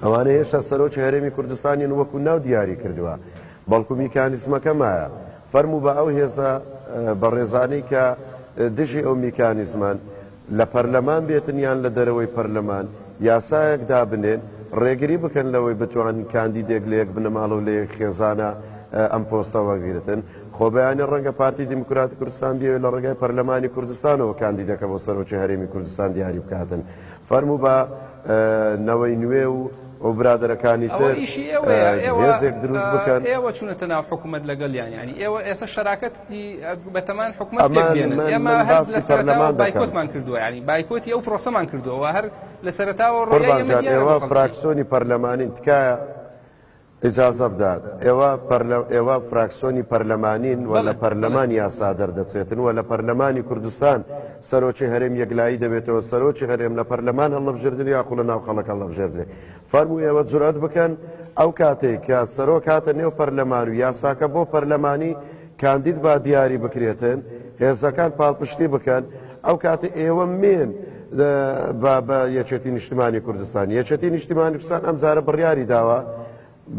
ئەوانە هێشتا سەرۆکی هەرێمی کوردستانی وەکو ناو دیاری کردووە بەڵکو میکانیزمەکە مایە فەرموو بە ئەو هێزە بە ڕێزانەی کە دژی ئەو میکانیزمان لە پەرلەمان بێتن یان لە دەرەوەی پەرلەمان یاسایەک دابنێن ڕێگری بکەن لەوەی بتوان کاندیدێک لە یەک بنەماڵە و لە یەک خێزانە ئەم پۆستە وەگرتن خۆ بەیانی ڕەنگە پارتی دیموکراتی کوردستان بێت لە ڕێگای پەرلەمانی کوردستانەوە کاندیدەکە بۆ سەرۆکی هەرێمی کوردستان دیاری بکاتن فەرموو بە نەوەی نوێ و ئەو برادەرەکانی تر هێزێک دروست بکەن ئێوە چونەتە ناو حکوومەت لەگەڵ یانی ئێوە ئێستا شەراکەتی بەتەمان حکوومەت بێنن ئێمە هەر لە سەرەتاوە بایکۆتمان کردووە ینی بایکۆتی ئەو پرۆسەمان کردووە هەر لە سەرەتاوە ڕۆژێ ئێوە فراکسیۆنی پەرلەمانین تکایە ئیجازە بدات ئێوە فراکسیۆنی پەرلەمانین و لە پەرلەمان یاسا دەردەچێتن و لە پەرلەمانی کوردستان سەرۆکی هەرێم یەکلایی دەبێتەوە سەرۆکی هەرێم لە پەرلەمان هەڵەبژێردن یا خۆ لە ناو خەڵک هەڵەبژێردرێ فەرموو ئێوە جورئەت بکەن ئەو کاتێک کە سەرۆک هاتە نێو پەرلەمان و یاساکە بۆ پەرلەمانی کاندید با دیاری بکرێتن هێزەکان پاڵپشتی بکەن ئەو کاتێ ئێوە مێن بە یەکێتی نیشتیمانی کوردستان یەکێتی نیشتیمانی کوردستان ئەم جارە بڕیاری داوە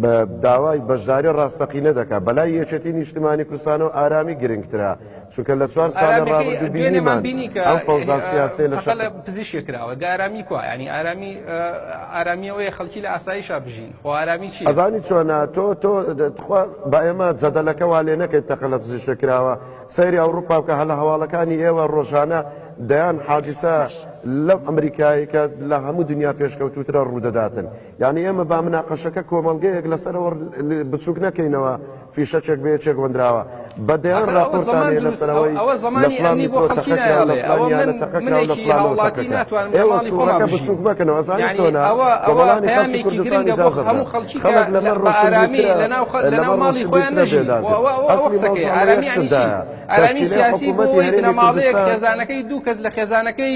بە داوای بەشداری ڕاستەقینە دەکات بەلای یەکێتی نیشتیمانی کوردستانەوە ئارامی گرنگترا چونکە لە 4 ساڵە ڕابردوو بینیمان ئەم فەوزا سیاسی لە شەق پزیشکی کراوە ئارامی کووە ینی ئارامیەوەی خەڵکی لە ئاساییشا بژین خۆ ئارامی چی ئەزانی چۆنە تۆ بە ئێمە جەدەلەکە وا لێ نەکەیت تەقە لە پزیشکی کراوە سەیری ئەوروپا بکە هەلە هەواڵەکانی ئێوە ڕۆژانە دەیان حادیسە لەو ئەمریکایی کە لە هەموو دنیا پێشکەوتوترە ڕوودەداتن یعنی ئێمە با مناقەشەکە کۆمەڵگەیەک لەسەرەوە بچووک نەکەینەوە فیشەچێک بەیەکێک وەندراوە بە دەیان راپۆرتانەیە لەسەرەوەی لە فڵانی تۆ تەقەکرا لە فڵانیان لە تەقەکرا لە فڵانەوە تەقەکرا ئێوە سوورەکە بچووک مەکەنەوە ئەزانی چۆنە کۆمەڵانی خەڵکی کوردستانی جازە خەڵک لەمەڕ ئارامی لەناو ماڵی خۆیان نەژین ئەوە قسەکەی ئارامی یعنی چی ئارامی سیاسی بۆی بنەماڵەیەک خێزانەکەی دوو کەس لە خێزانەکەی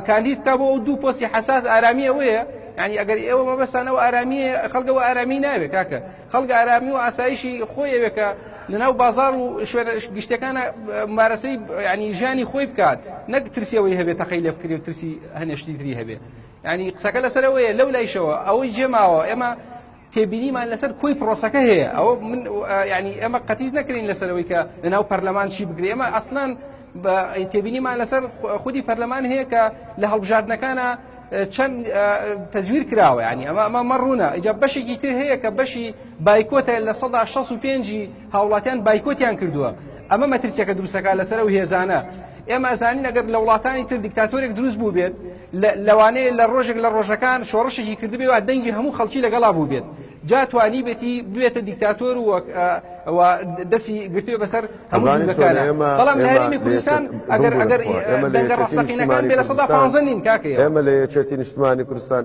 کاندید کا بۆ ئەو دوو پۆستی حساس ئارامی ئەوەیە ینی ئەگەر ئێوە مەبەستانەوە ئارامی خەڵکەوە ئارامی ناوێت کاکە خەڵک ئارامی و ئاسایشی خۆیەوێ کە لەناو بازار و گشتەکانە مارەسەی ینی ژیانی خۆی بکات نەک ترسیەوەی هەبێت تەقەی لێ بکرێت ترسی هەنێشتی تری هەبێت ینی قسەکە لەسەرەوەیە لەو لایشەوە ئەوەی جێماوە ئێمە تێبینیمان لەسەر کۆی پرۆسەکە هەیە ئەوە من ینی ئێمە قەتیز نەکرین لەسەرەوەی کە لەناو پەرلەمان چی بگرێ ئێمە ئەسڵان تێبینیمان لەسەر خودی پەرلەمان هەیە کە لە هەڵبژاردنەکانە چەند تەزویر کراوە ینی ئەمە مەڕوونە ئیجا بەشێکی تر هەیە کە بەشی بایکۆتە لە 65 هاوڵاتیان بایکۆتیان کردووە ئەمە مەترسیەکە دروستەکە لەسەر و هێزانە ئێمە ئەزانین ئەگەر لە وڵاتانی تر دیکتاتۆرێک دروست بوو بێت لەوانەیە لە ڕۆژێک لە ڕۆژەکان شۆڕشێکی کردبێ و دەنگی هەموو خەڵکی لەگەڵا بوو بێت جا توانی بێتی بێتە دیکتاتۆر و دەستی گرتوێ بەسەر هەموو جوودەکانە بەڵام لە هەرێمی کوردستان ئەگەر دەنگە ڕاستەقینەکان بێ لە 115 نین کاکە ئێمە لە یەکێتی نیشتیمانی کوردستان